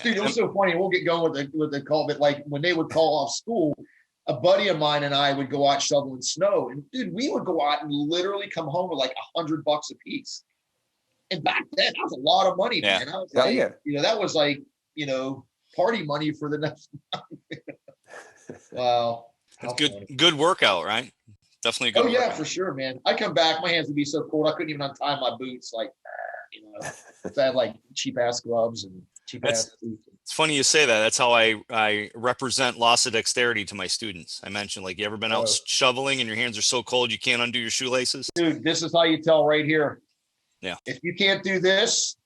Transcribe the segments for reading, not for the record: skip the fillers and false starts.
Dude, it was so funny. We'll get going with the call, but like when they would call off school, a buddy of mine and I would go out shoveling snow, and dude, we would go out and literally come home with like $100 a piece. And back then, that was a lot of money, man. I was like, that was like, party money for the next month. Wow. Good workout, right? Definitely a good workout. Yeah, for sure, man. I come back, my hands would be so cold, I couldn't even untie my boots. Like, so I had like cheap ass gloves and cheap ass boots. It's funny you say that. That's how I represent loss of dexterity to my students. I mentioned, like, you ever been out shoveling and your hands are so cold you can't undo your shoelaces? Dude, this is how you tell right here. Yeah. If you can't do this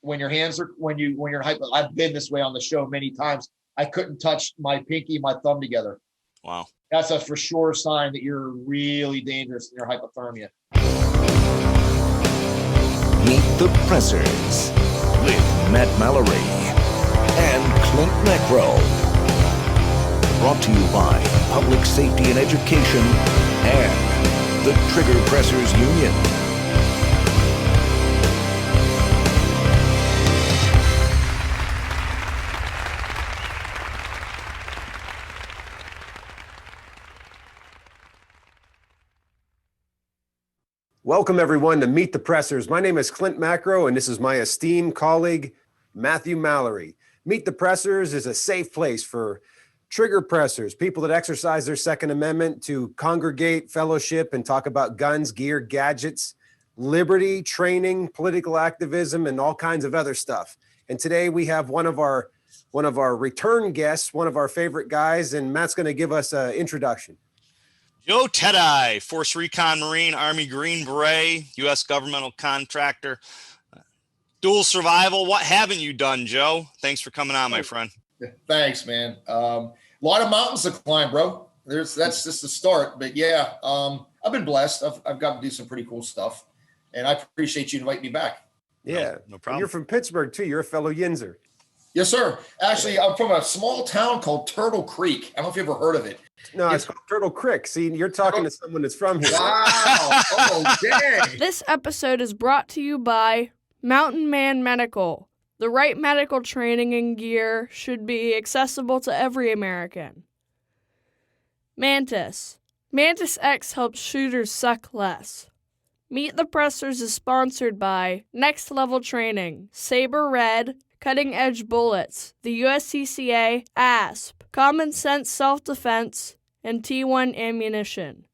when your hands are when you're hyper, I've been this way on the show many times. I couldn't touch my pinky and my thumb together. Wow. That's a for sure sign that you're really dangerous in your hypothermia. Meet the Pressers with Matt Mallory and Klint Macro. Brought to you by Public Safety and Education and the Trigger Pressers Union. Welcome, everyone, to Meet the Pressers. My name is Klint Macro, and this is my esteemed colleague, Matthew Mallory. Meet the Pressers is a safe place for trigger pressers, people that exercise their Second Amendment to congregate, fellowship, and talk about guns, gear, gadgets, liberty, training, political activism, and all kinds of other stuff. And today we have one of our return guests, one of our favorite guys, and Matt's going to give us an introduction. Joe Teti, Force Recon Marine, Army Green Beret, U.S. governmental contractor, dual survival. What haven't you done, Joe? Thanks for coming on, my friend. Thanks, man. A lot of mountains to climb, bro. That's just the start. But yeah, I've been blessed. I've got to do some pretty cool stuff, and I appreciate you inviting me back. Yeah, no problem. You're from Pittsburgh too. You're a fellow Yinzer. Yes, sir. Actually, I'm from a small town called Turtle Creek. I don't know if you've ever heard of it. No, it's called Turtle Creek. See, you're talking to someone that's from here. Wow. Oh, dang. This episode is brought to you by Mountain Man Medical. The right medical training and gear should be accessible to every American. Mantis. Mantis X helps shooters suck less. Meet the Pressers is sponsored by Next Level Training, Saber Red, Cutting Edge Bullets, the USCCA, ASP, Common Sense Self-Defense, and T1 Ammunition.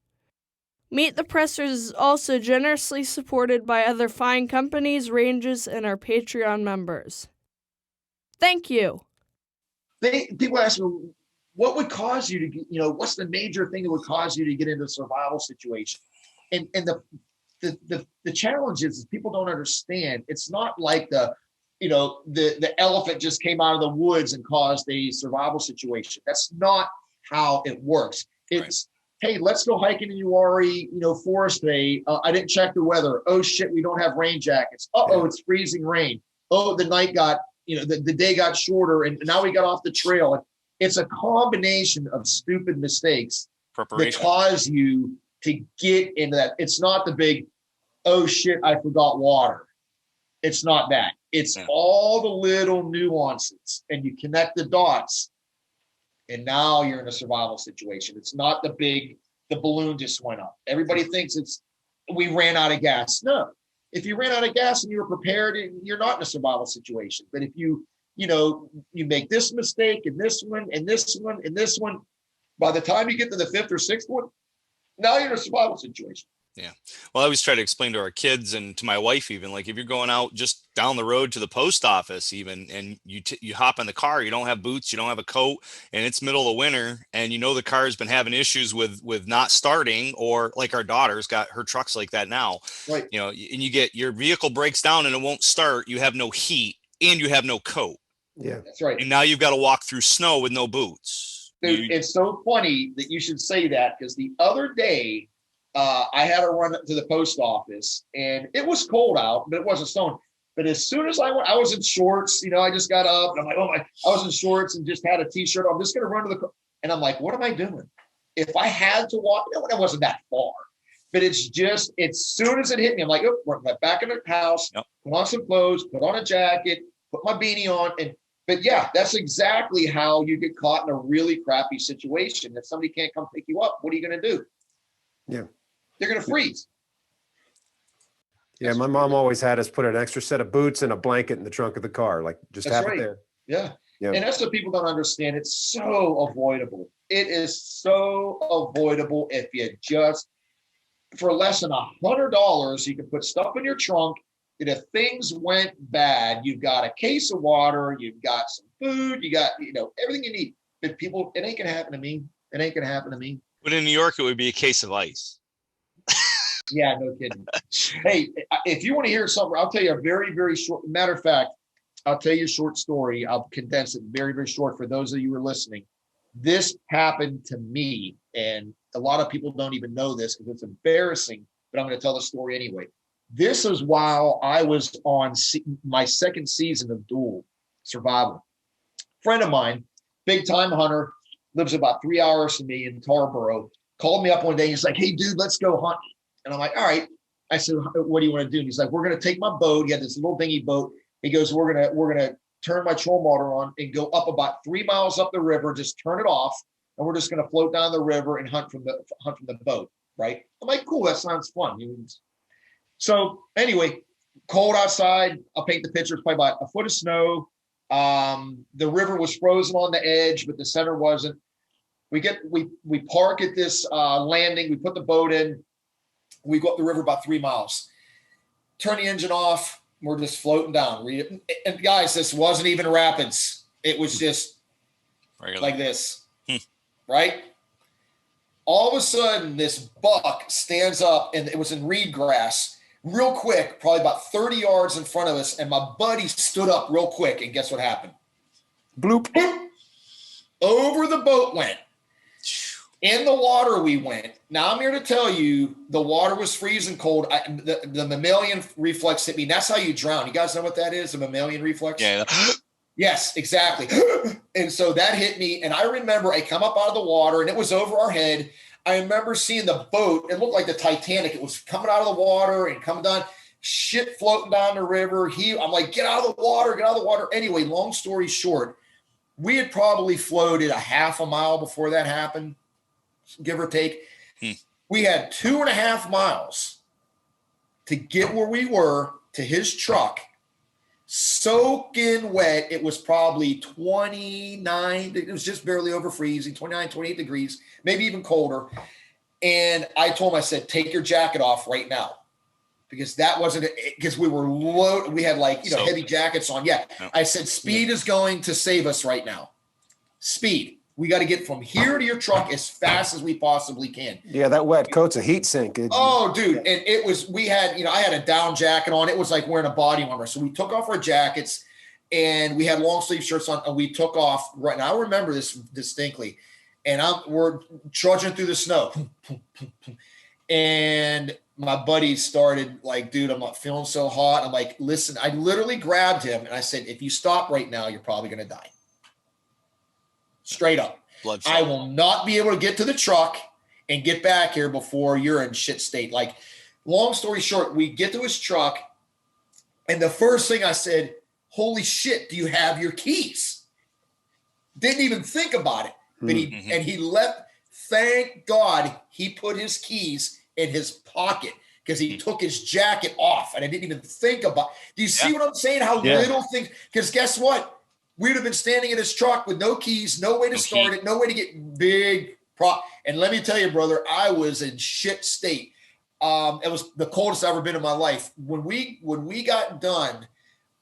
Meet the Pressers is also generously supported by other fine companies, ranges, and our Patreon members. Thank you. People ask me, what would cause you to, what's the major thing that would cause you to get into a survival situation? And the challenge is people don't understand. It's not like the elephant just came out of the woods and caused a survival situation. That's not how it works. It's, right. Hey, let's go hiking in Uwari, forest today. I didn't check the weather. Oh shit, we don't have rain jackets. It's freezing rain. Oh, the night got, the day got shorter and now we got off the trail. It's a combination of stupid mistakes that cause you to get into that. It's not the big, oh shit, I forgot water. It's not that. It's all the little nuances, and you connect the dots, and now you're in a survival situation. It's not the balloon just went up. Everybody thinks we ran out of gas. No, if you ran out of gas and you were prepared, you're not in a survival situation. But if you make this mistake and this one and this one and this one, by the time you get to the fifth or sixth one, now you're in a survival situation. Yeah. Well, I always try to explain to our kids and to my wife, even, like, if you're going out just down the road to the post office even, and you hop in the car, you don't have boots, you don't have a coat, and it's middle of winter, and the car's been having issues with not starting, or like our daughter's got her trucks like that now, right? And you get your vehicle breaks down and it won't start. You have no heat and you have no coat. Yeah, that's right. And now you've got to walk through snow with no boots. Dude, it's so funny that you should say that, because the other day, I had to run to the post office, and it was cold out, but it wasn't snowing. But as soon as I went, I was in shorts, I just got up and I'm like, I was in shorts and just had a t-shirt. I'm just going to run to and I'm like, what am I doing? If I had to walk, it wasn't that far, but it's just, as soon as it hit me, I'm like, we're back in the house, Put on some clothes, put on a jacket, put my beanie on. And But yeah, that's exactly how you get caught in a really crappy situation. If somebody can't come pick you up, what are you going to do? Yeah. They're going to freeze. Yeah, my mom always had us put an extra set of boots and a blanket in the trunk of the car. Like, just That's have right. it there. Yeah. Yeah. And that's what people don't understand. It's so avoidable. It is so avoidable if you just, for less than $100, you can put stuff in your trunk. And if things went bad, you've got a case of water, you've got some food, you got, everything you need. But people, it ain't going to happen to me. It ain't going to happen to me. But in New York, it would be a case of ice. Yeah, no kidding. Hey, if you want to hear something, I'll tell you a very, very short, matter of fact, I'll tell you a short story. I'll condense it very, very short for those of you who are listening. This happened to me, and a lot of people don't even know this because it's embarrassing, but I'm going to tell the story anyway. This is while I was on my second season of Dual Survival. Friend of mine, big time hunter, lives about 3 hours from me in Tarboro, called me up one day. And he's like, "Hey, dude, let's go hunt." And I'm like, "All right." I said, "What do you want to do?" And he's like, "We're going to take my boat." He had this little dingy boat. He goes, we're gonna turn my troll motor on and go up about 3 miles up the river, just turn it off, and we're just gonna float down the river and hunt from the boat, right? I'm like, "Cool, that sounds fun." So anyway, cold outside. I'll paint the picture. It's probably about a foot of snow. The river was frozen on the edge, but the center wasn't. We park at this landing. We put the boat in. We go up the river about 3 miles. Turn the engine off. We're just floating down. And guys, this wasn't even rapids. It was just like this, right? All of a sudden, this buck stands up, and it was in reed grass, real quick, probably about 30 yards in front of us, and my buddy stood up real quick, and guess what happened? Bloop. Over the boat went. In the water we went. Now I'm here to tell you, the water was freezing cold. The mammalian reflex hit me. That's how you drown. You guys know what that is, the mammalian reflex? Yeah. Yes, exactly. And so that hit me. And I remember I come up out of the water, and it was over our head. I remember seeing the boat. It looked like the Titanic. It was coming out of the water and coming down, shit floating down the river. I'm like, "Get out of the water, get out of the water." Anyway, long story short, we had probably floated a half a mile before that happened, give or take. We had 2.5 miles to get where we were to his truck, soaking wet. It was probably 29. It was just barely over freezing, 29, 28 degrees, maybe even colder. And I told him, I said, "Take your jacket off right now." Because that wasn't, because we were low. We had heavy jackets on. Yeah. I said, "Speed is going to save us right now. Speed. We got to get from here to your truck as fast as we possibly can." Yeah, that wet coat's a heat sink. Oh, dude. And it was, I had a down jacket on. It was like wearing a body armor. So we took off our jackets, and we had long sleeve shirts on, and we took off right now. I remember this distinctly. And we're trudging through the snow. And my buddy started like, "Dude, I'm not feeling so hot." I'm like, "Listen," I literally grabbed him and I said, "If you stop right now, you're probably going to die." Straight up. Bloodshot. I will not be able to get to the truck and get back here before you're in shit state. Like, long story short, we get to his truck, and the first thing I said, "Holy shit, do you have your keys?" Didn't even think about it. But he left. Thank God he put his keys in his pocket, because he took his jacket off, and I didn't even think about. Do you see what I'm saying? How little things, because guess what? We'd have been standing in his truck with no keys, no way to start it, no way to get big prop. And let me tell you, brother, I was in shit state. It was the coldest I've ever been in my life. When we got done,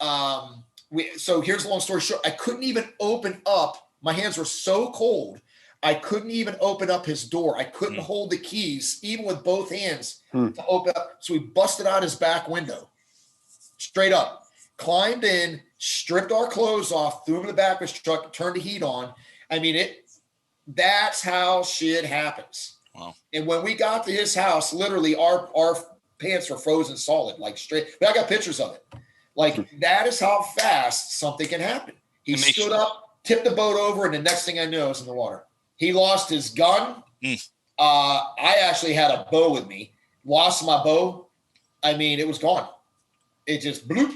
so here's the long story short. I couldn't even open up. My hands were so cold. I couldn't even open up his door. I couldn't hold the keys, even with both hands, to open up. So we busted out his back window, straight up. Climbed in, stripped our clothes off, threw them in the back of his truck, turned the heat on. I mean, that's how shit happens. Wow. And when we got to his house, literally our pants were frozen solid, like straight. But I got pictures of it. Like, that is how fast something can happen. He stood up, tipped the boat over, and the next thing I knew, I was in the water. He lost his gun. I actually had a bow with me. Lost my bow. I mean, it was gone. It just bloop.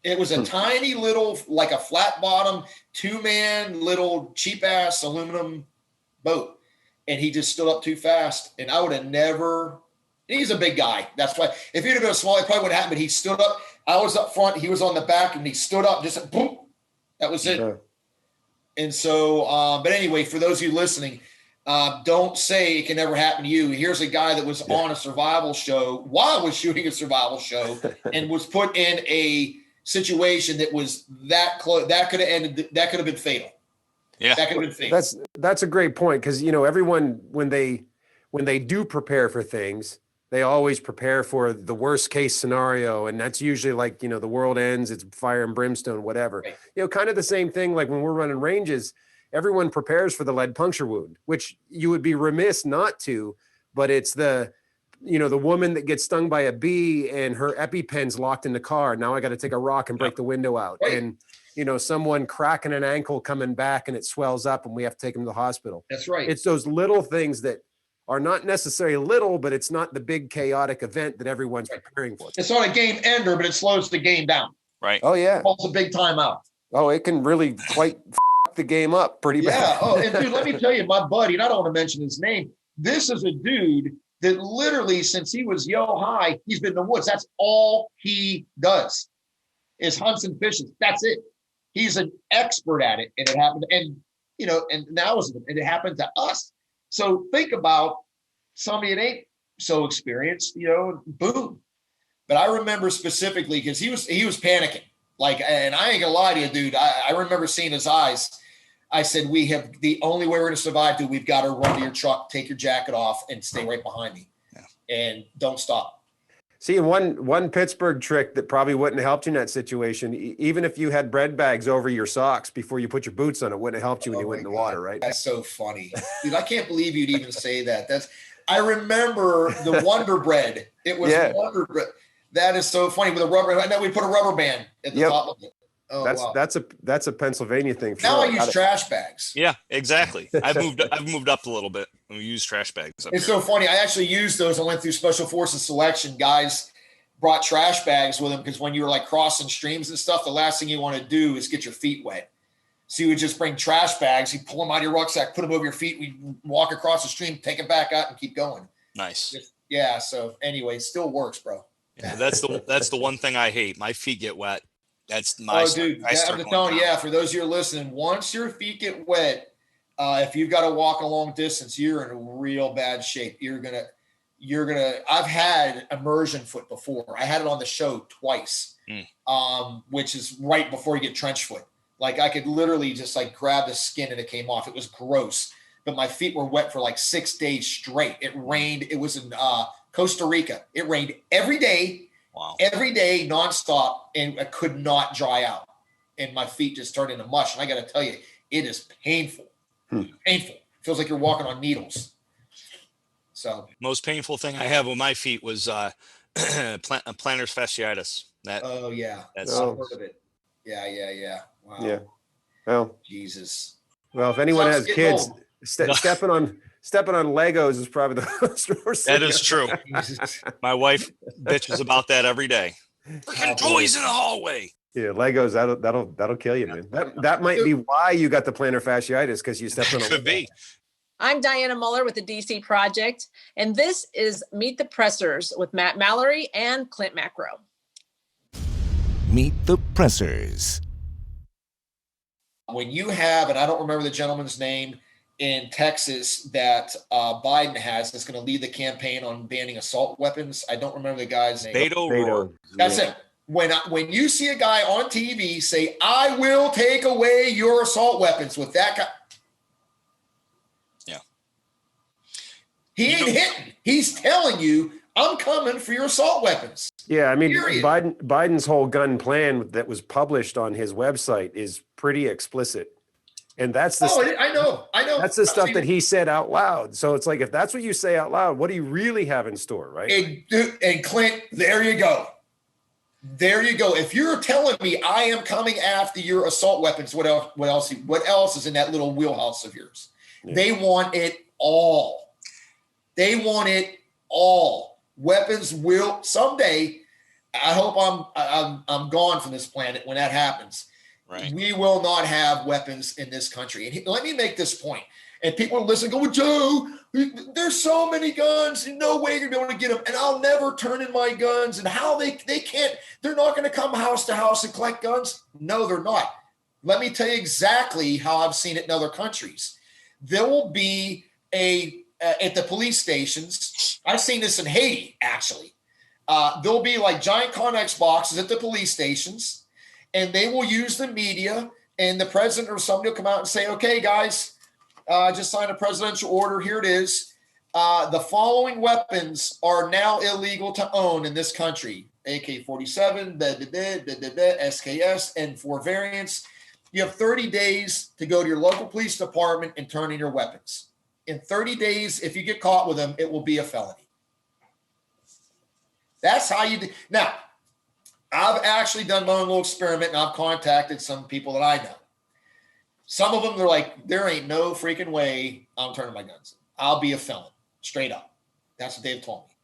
It was a tiny little, like a flat bottom, 2-man little cheap ass aluminum boat. And he just stood up too fast. And I would have never, he's a big guy. That's why if he'd have been small, it probably wouldn't happen, but he stood up. I was up front. He was on the back and he stood up, just boom. That was it. Yeah. And so, but anyway, for those of you listening, don't say it can never happen to you. Here's a guy that was on a survival show while I was shooting a survival show and was put in a situation that was that close. That could have ended. That could have been fatal. Yeah, that could have been fatal. That's a great point, because everyone when they do prepare for things, they always prepare for the worst case scenario, and that's usually like the world ends, it's fire and brimstone, whatever. Right. Kind of the same thing. Like when we're running ranges, everyone prepares for the lead puncture wound, which you would be remiss not to, but it's the woman that gets stung by a bee and her EpiPen's locked in the car. Now I got to take a rock and break the window out. Right. And, someone cracking an ankle coming back and it swells up and we have to take them to the hospital. That's right. It's those little things that are not necessarily little, but it's not the big chaotic event that everyone's preparing for. It's not a game ender, but it slows the game down. Right. Oh, yeah. It's a big timeout. Oh, it can really quite the game up pretty bad. Yeah. Oh, and dude, let me tell you, my buddy, and I don't want to mention his name, this is a dude that literally, since he was high, he's been in the woods. That's all he does is hunts and fishes. That's it. He's an expert at it. And it happened. And, and now it happened to us. So think about somebody that ain't so experienced, boom. But I remember specifically because he was panicking. Like, and I ain't gonna lie to you, dude. I remember seeing his eyes. I said, we have the only way we're gonna survive, dude. We've got to run to your truck, take your jacket off, and stay right behind me. Yeah. And don't stop. See, one Pittsburgh trick that probably wouldn't have helped you in that situation, even if you had bread bags over your socks before you put your boots on, it wouldn't have helped you when you went in the water, right? That's so funny. Dude, I can't believe you'd even say that. I remember the Wonder Bread. It was Wonder Bread. That is so funny with a rubber. I know we put a rubber band at the top of it. Oh, wow. That's a Pennsylvania thing. Now I use trash bags. Yeah, exactly. I've moved up a little bit. We use trash bags. It's so funny. I actually used those. I went through Special Forces selection. Guys brought trash bags with them because when you were like crossing streams and stuff, the last thing you want to do is get your feet wet. So you would just bring trash bags, you pull them out of your rucksack, put them over your feet, we walk across the stream, take it back out, and keep going. Nice. Yeah. So anyway, it still works, bro. Yeah, that's the one thing I hate. My feet get wet. That's my. Dude. I'm telling you, for those of you listening, once your feet get wet, if you've got to walk a long distance, you're in real bad shape. You're gonna. I've had immersion foot before. I had it on the show twice, which is right before you get trench foot. Like I could literally just like grab the skin and it came off. It was gross, but my feet were wet for like 6 days straight. It rained. It was in Costa Rica. It rained every day. Wow. Every day, nonstop, and I could not dry out. And my feet just turned into mush. And I got to tell you, it is painful. Painful. Feels like you're walking on needles. So most painful thing I have with my feet was plantar fasciitis. That's I've heard of it. Yeah. Wow. Yeah. Well, Jesus. Well, if anyone has kids, stepping on Legos is probably the worst. That is true. My wife bitches about that every day. Freaking toys in the hallway. Yeah, Legos, that'll kill you, man. That might be why you got the plantar fasciitis, because you stepped on a could be. I'm Dianna Muller with the DC Project, and this is Meet the Pressers with Matt Mallory and Klint Macro. Meet the Pressers. When you have, and I don't remember the gentleman's name in Texas that Biden has, that's going to lead the campaign on banning assault weapons. I don't remember the guy's name. Beto. That's it. When you see a guy on TV say, "I will take away your assault weapons," with that guy, he ain't hitting. He's telling you, "I'm coming for your assault weapens." Yeah, I mean, Biden's whole gun plan that was published on his website is pretty explicit. And that's the I know. That's the stuff that he said out loud. So it's like, if that's what you say out loud, what do you really have in store, right? And Klint, there you go. There you go. If you're telling me I am coming after your assault weapons, what else is in that little wheelhouse of yours? Yeah. They want it all. They want it all. Weapons will someday. I hope I'm gone from this planet when that happens. Right. We will not have weapons in this country. And let me make this point. And people are listening, go, well, Joe, there's so many guns, no way you're going to get them. And I'll never turn in my guns. And how they can't, they're not going to come house to house and collect guns. No, they're not. Let me tell you exactly how I've seen it in other countries. There will be at the police stations. I've seen this in Haiti, actually. There'll be like giant Connex boxes at the police stations, and they will use the media, and the president or somebody will come out and say, okay, guys, just signed a presidential order. Here it is. The following weapons are now illegal to own in this country. AK-47, SKS, and 4 variants. You have 30 days to go to your local police department and turn in your weapons. In 30 days, if you get caught with them, it will be a felony. That's how you do. Now, I've actually done my own little experiment, and I've contacted some people that I know. Some of them, they're like, there ain't no freaking way I'm turning my guns in. I'll be a felon, straight up. That's what they've told me.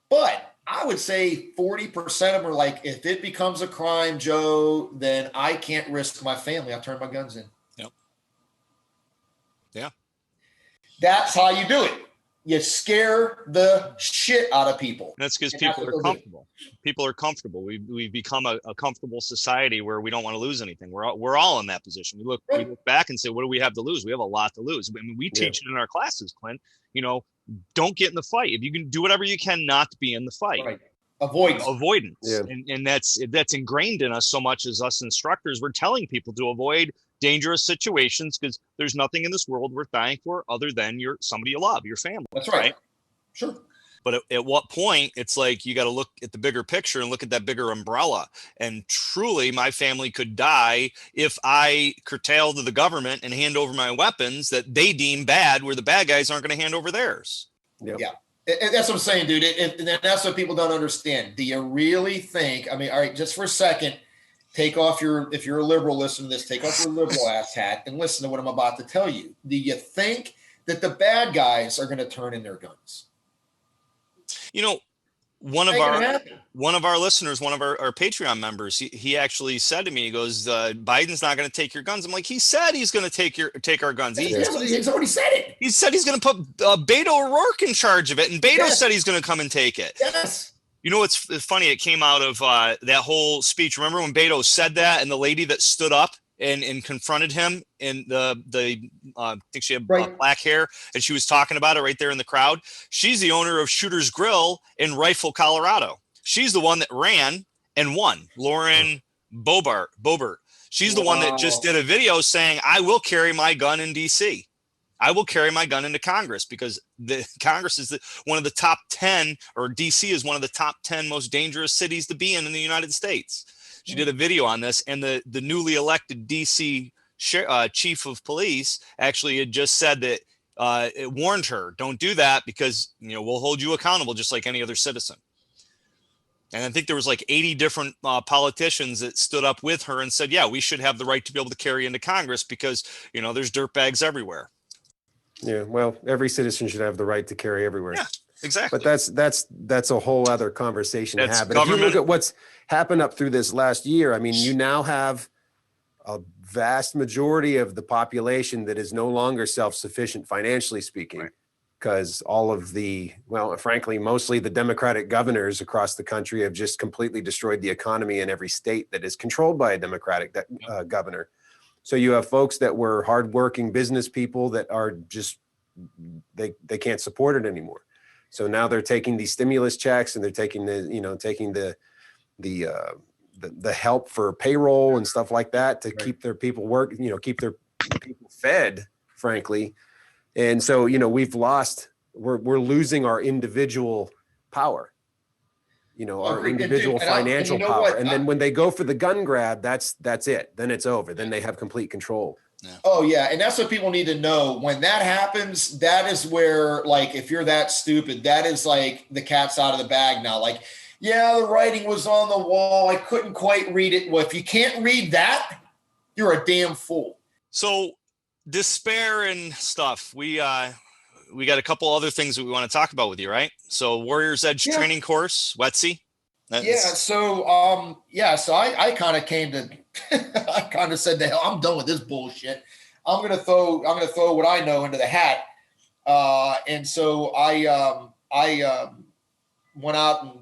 But I would say 40% of them are like, if it becomes a crime, Joe, then I can't risk my family. I'll turn my guns in. Yep. Yeah. That's how you do it. You scare the shit out of people. That's because people are comfortable. People are comfortable. We've become a comfortable society where we don't want to lose anything. We're all in that position. We look back and say, what do we have to lose? We have a lot to lose. I mean, we teach it in our classes, Klint. Don't get in the fight. If you can do whatever you can not to be in the fight. Right. Avoidance. Yeah. And that's ingrained in us so much as us instructors. We're telling people to avoid dangerous situations because there's nothing in this world worth dying for other than somebody you love, your family. That's right. Sure. But at what point it's like you got to look at the bigger picture and look at that bigger umbrella. And truly, my family could die if I curtail to the government and hand over my weapons that they deem bad, where the bad guys aren't going to hand over theirs. Yep. Yeah. And that's what I'm saying, dude. And that's what people don't understand. Do you really think, I mean, all right, just for a second, if you're a liberal, listen to this, take off your liberal ass hat and listen to what I'm about to tell you. Do you think that the bad guys are going to turn in their guns? One of our listeners, one of our Patreon members, he actually said to me, he goes, Biden's not going to take your guns. I'm like, he said he's going to take our guns. He's already said it. He said he's going to put Beto O'Rourke in charge of it. And Beto said he's going to come and take it. Yes. It's funny. It came out of that whole speech. Remember when Beto said that, and the lady that stood up and confronted him, and I think she had black hair, and she was talking about it right there in the crowd. She's the owner of Shooter's Grill in Rifle, Colorado. She's the one that ran and won. Lauren Boebert. She's the one that just did a video saying, I will carry my gun in DC. I will carry my gun into Congress because the Congress is one of the top 10, or DC is one of the top 10 most dangerous cities to be in the United States. She did a video on this, and the newly elected DC chief of police actually had just said that it warned her, don't do that because we'll hold you accountable just like any other citizen. And I think there was like 80 different politicians that stood up with her and said, yeah, we should have the right to be able to carry into Congress because there's dirtbags everywhere. Yeah, well, every citizen should have the right to carry everywhere. Yeah, exactly. But that's a whole other conversation to have. But if you government. look at what's happened up through this last year, I mean, you now have a vast majority of the population that is no longer self-sufficient financially speaking, because all of frankly, mostly the Democratic governors across the country have just completely destroyed the economy in every state that is controlled by a Democratic governor. So you have folks that were hardworking business people that are just, they can't support it anymore. So now they're taking these stimulus checks and they're taking the help for payroll and stuff like that to keep their people keep their people fed, frankly. And so, we're losing our individual power, our individual financial power. And then when they go for the gun grab, that's it. Then it's over. Then they have complete control. Yeah. Oh yeah. And that's what people need to know. When that happens, that is where, like, if you're that stupid, that is like the cat's out of the bag now. Like, yeah, the writing was on the wall. I couldn't quite read it. Well, if you can't read that, you're a damn fool. So despair and stuff. We got a couple other things that we want to talk about with you, right? So Warriors Edge training course, WETC. So I kind of came to, I kind of said, I'm done with this bullshit. I'm gonna throw what I know into the hat. And so I went out and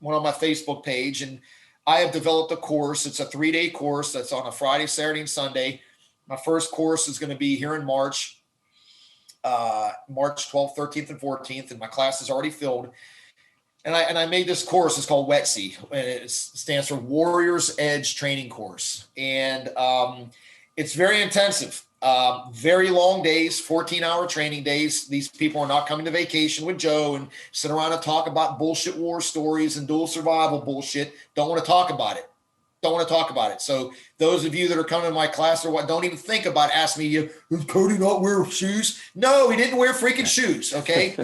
went on my Facebook page, and I have developed a course. It's a 3-day course that's on a Friday, Saturday, and Sunday. My first course is going to be here in March 12th, 13th, and 14th, and my class is already filled. And I made this course. It's called WETC, and it stands for Warrior's Edge Training Course. And it's very intensive, very long days, 14-hour training days. These people are not coming to vacation with Joe and sit around and talk about bullshit war stories and dual survival bullshit. Don't want to talk about it. So those of you that are coming to my class don't even think about asking me, does Cody not wear shoes? No, he didn't wear freaking shoes. Okay.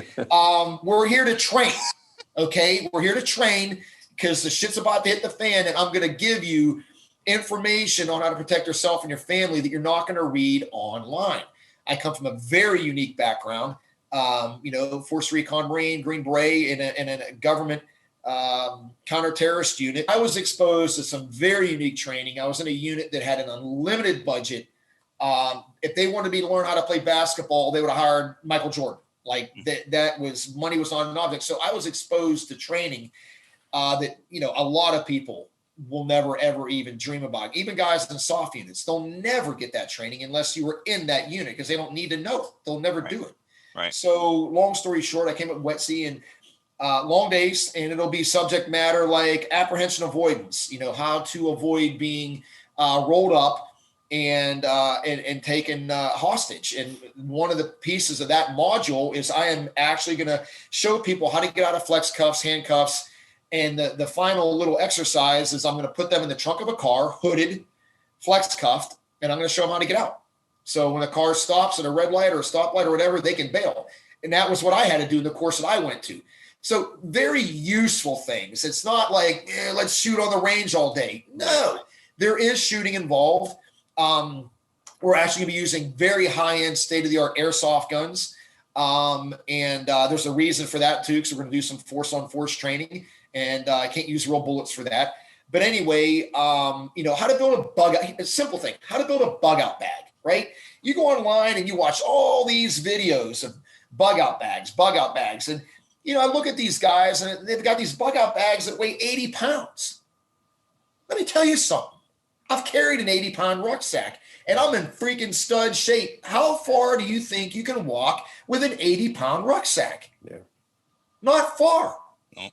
We're here to train. Okay. We're here to train because the shit's about to hit the fan, and I'm going to give you information on how to protect yourself and your family that you're not going to read online. I come from a very unique background. Force Recon Marine, Green Beret in a government counter-terrorist unit. I was exposed to some very unique training. I was in a unit that had an unlimited budget. If they wanted me to learn how to play basketball, they would have hired Michael Jordan. Like that was money was not an object. So I was exposed to training that a lot of people will never ever even dream about. Even guys in soft units, they'll never get that training unless you were in that unit, because they don't need to know it. They'll never do it. Right. So long story short, I came up with WETC and long days, and it'll be subject matter like apprehension avoidance, how to avoid being rolled up and taken hostage. And one of the pieces of that module is I am actually going to show people how to get out of flex cuffs, handcuffs. And the final little exercise is I'm going to put them in the trunk of a car, hooded, flex cuffed, and I'm going to show them how to get out. So when a car stops at a red light or a stoplight or whatever, they can bail. And that was what I had to do in the course that I went to. So very useful things. It's not like, let's shoot on the range all day. No, there is shooting involved. We're actually going to be using very high-end, state-of-the-art airsoft guns. And there's a reason for that too, because we're going to do some force-on-force training. And I can't use real bullets for that. But anyway, how to build a bug out, a simple thing, how to build a bug out bag, right? You go online and you watch all these videos of bug out bags. And, I look at these guys and they've got these bug out bags that weigh 80 pounds. Let me tell you something. I've carried an 80-pound rucksack and I'm in freaking stud shape. How far do you think you can walk with an 80-pound rucksack? Yeah. Not far. No.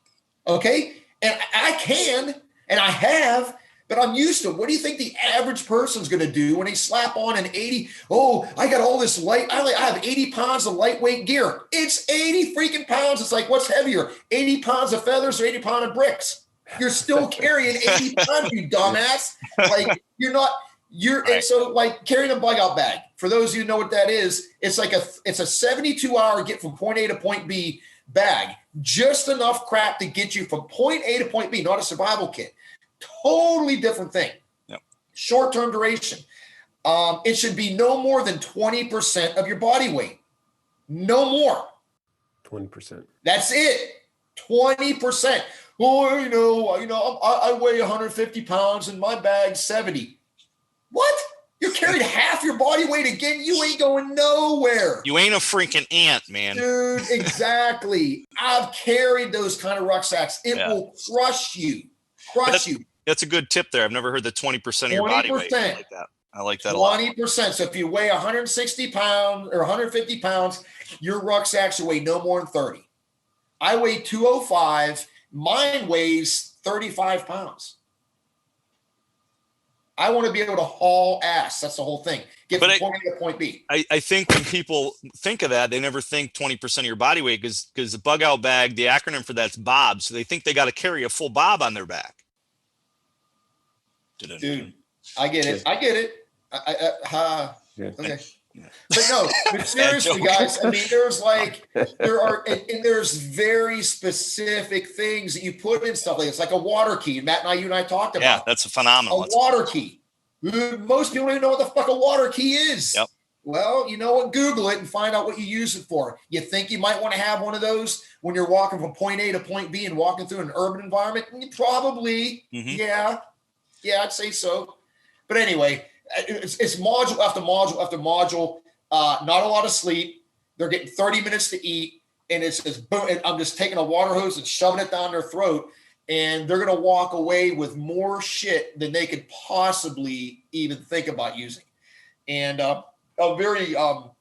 Okay. And I can, and I have, but I'm used to it. What do you think the average person's going to do when they slap on an 80? Oh, I got all this I have 80 pounds of lightweight gear. It's 80 freaking pounds. It's like, what's heavier? 80 pounds of feathers or 80 pounds of bricks? You're still carrying 80 pounds, you dumbass. Like right. So like carrying a bug out bag, for those of you who know what that is, it's a 72-hour get from point A to point B bag, just enough crap to get you from point A to point B, not a survival kit. Totally different thing. Yep. Short-term duration. It should be no more than 20% of your body weight. No more. 20%. That's it. 20%. Oh, I weigh 150 pounds and my bag's 70. What? You carried half your body weight again? You ain't going nowhere. You ain't a freaking ant, man. Dude, exactly. I've carried those kind of rucksacks. It will crush you. That's a good tip there. I've never heard the 20% of your body weight. I like that a lot. 20%. So if you weigh 160 pounds or 150 pounds, your rucksack should weigh no more than 30. I weigh 205. Mine weighs 35 pounds. I want to be able to haul ass. That's the whole thing. Get from point A to point B. I think when people think of that, they never think 20% of your body weight because the bug out bag, the acronym for that's Bob. So they think they got to carry a full Bob on their back. Dude, I get it. Okay. But no, but seriously, guys, I mean, there's very specific things that you put in stuff like it's like a water key. Matt and you and I talked about. Yeah, that's a phenomenal. Water key. Most people don't even know what the fuck a water key is. Yep. Well, you know what? Google it and find out what you use it for. You think you might want to have one of those when you're walking from point A to point B and walking through an urban environment? Probably. Yeah, I'd say so. But anyway, it's module after module after module. Not a lot of sleep. They're getting 30 minutes to eat, and it's just boom. And I'm just taking a water hose and shoving it down their throat, and they're going to walk away with more shit than they could possibly even think about using. And I'm very proud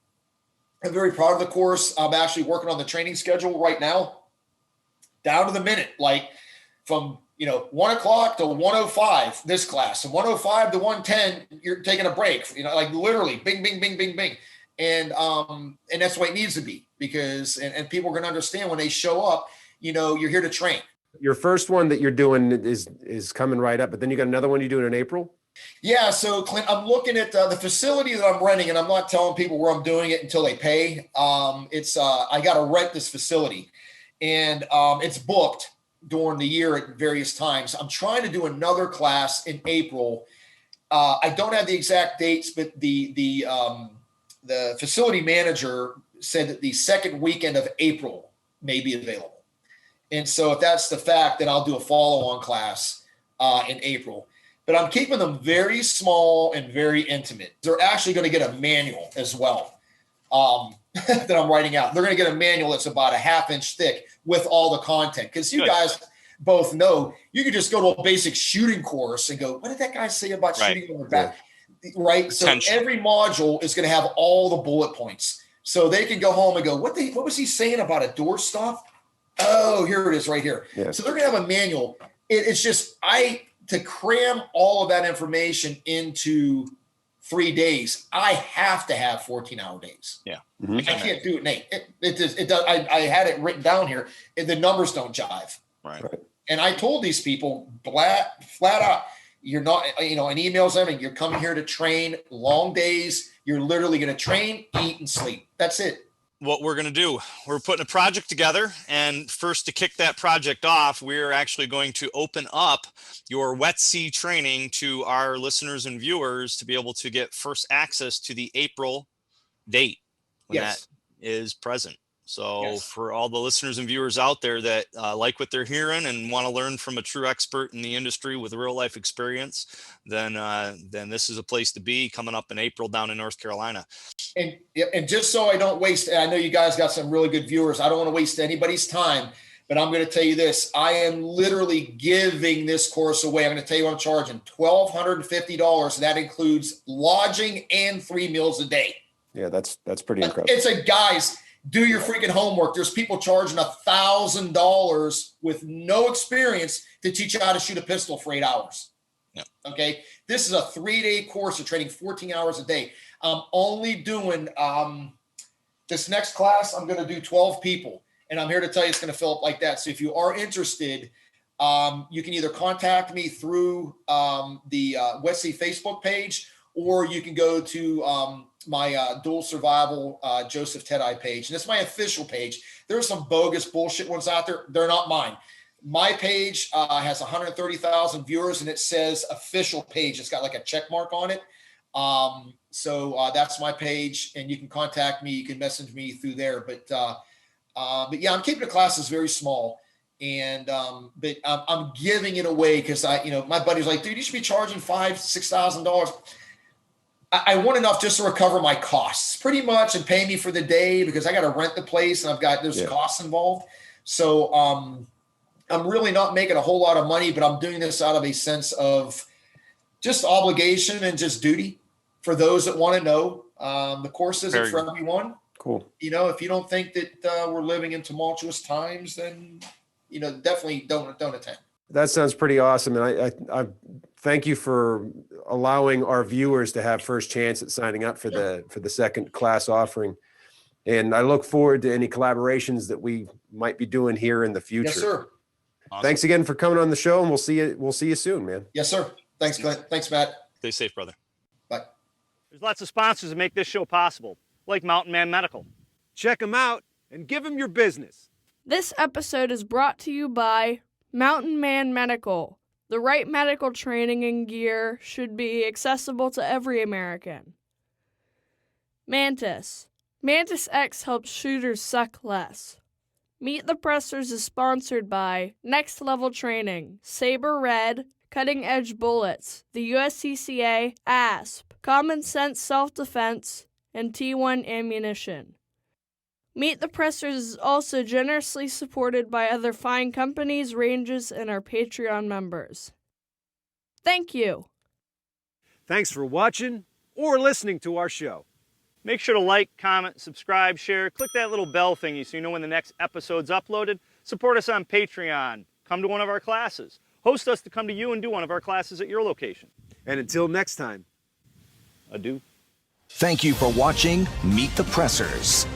of the course. I'm actually working on the training schedule right now, down to the minute, like from 1 o'clock to 1:05 this class, and 1:05 to 1:10 you're taking a break. Like literally, bing, bing, bing, bing, bing, and that's the way it needs to be, because and people are going to understand when they show up. You're here to train. Your first one that you're doing is coming right up, but then you got another one you're doing in April. Yeah, so Klint, I'm looking at the facility that I'm renting, and I'm not telling people where I'm doing it until they pay. I got to rent this facility, and it's booked during the year at various times. I'm trying to do another class in April. I don't have the exact dates, but the facility manager said that the second weekend of April may be available. And so if that's the fact, then I'll do a follow-on class in April. But I'm keeping them very small and very intimate. They're actually going to get a manual as well that I'm writing out. They're going to get a manual that's about a half-inch thick with all the content. Because you guys both know, you could just go to a basic shooting course and go, what did that guy say about shooting on the back? Yeah. Right? So every module is going to have all the bullet points. So they can go home and go, what was he saying about a door stop? Oh, here it is right here. Yeah. So they're going to have a manual. It's just, to cram all of that information into 3 days, I have to have 14-hour days. Yeah. I can't do it, Nate. It does. I had it written down here. The numbers don't jive. Right. And I told these people flat out, you're not, in emails, you're coming here to train long days. You're literally going to train, eat, and sleep. That's it. What we're going to do, we're putting a project together, and first, to kick that project off, we're actually going to open up your wet sea training to our listeners and viewers to be able to get first access to the April date when that is present. So for all the listeners and viewers out there that like what they're hearing and want to learn from a true expert in the industry with real life experience, then this is a place to be, coming up in April down in North Carolina. And just so I don't waste, I know you guys got some really good viewers. I don't want to waste anybody's time, but I'm going to tell you this. I am literally giving this course away. I'm going to tell you what I'm charging, $1,250. And that includes lodging and 3 meals a day. Yeah, that's pretty incredible. It's guys, do your freaking homework. There's people charging $1,000 with no experience to teach you how to shoot a pistol for 8 hours. Yeah. Okay. This is a 3-day course of training 14 hours a day. I'm only doing this next class. I'm going to do 12 people, and I'm here to tell you it's going to fill up like that. So if you are interested, you can either contact me through the Wesley Facebook page, or you can go to my Dual Survival Joseph Teti page. And it's my official page. There's some bogus bullshit ones out there. They're not mine. My page has 130,000 viewers, and it says official page. It's got like a check mark on it. So that's my page, and you can contact me. You can message me through there. But yeah, I'm keeping the classes very small, and but I'm giving it away because my buddy's like, dude, you should be charging $5,000-$6,000. I want enough just to recover my costs pretty much and pay me for the day, because I got to rent the place and there's costs involved. So I'm really not making a whole lot of money, but I'm doing this out of a sense of just obligation and just duty for those that want to know. The course isn't for everyone. Cool. If you don't think that we're living in tumultuous times, then, definitely don't attend. That sounds pretty awesome. And I thank you for allowing our viewers to have first chance at signing up for the second class offering. And I look forward to any collaborations that we might be doing here in the future. Yes, sir. Awesome. Thanks again for coming on the show, and we'll see you soon, man. Yes, sir. Thanks, Clint. Thanks, Matt. Stay safe, brother. Bye. There's lots of sponsors that make this show possible, like Mountain Man Medical. Check them out and give them your business. This episode is brought to you by Mountain Man Medical. The right medical training and gear should be accessible to every American. Mantis. Mantis X helps shooters suck less. Meet the Pressers is sponsored by Next Level Training, Saber Red, Cutting Edge Bullets, the USCCA, ASP, Common Sense Self-Defense, and T1 Ammunition. Meet the Pressers is also generously supported by other fine companies, ranges, and our Patreon members. Thank you. Thanks for watching or listening to our show. Make sure to like, comment, subscribe, share. Click that little bell thingy so you know when the next episode's uploaded. Support us on Patreon. Come to one of our classes. Host us to come to you and do one of our classes at your location. And until next time. Adieu. Thank you for watching Meet the Pressers.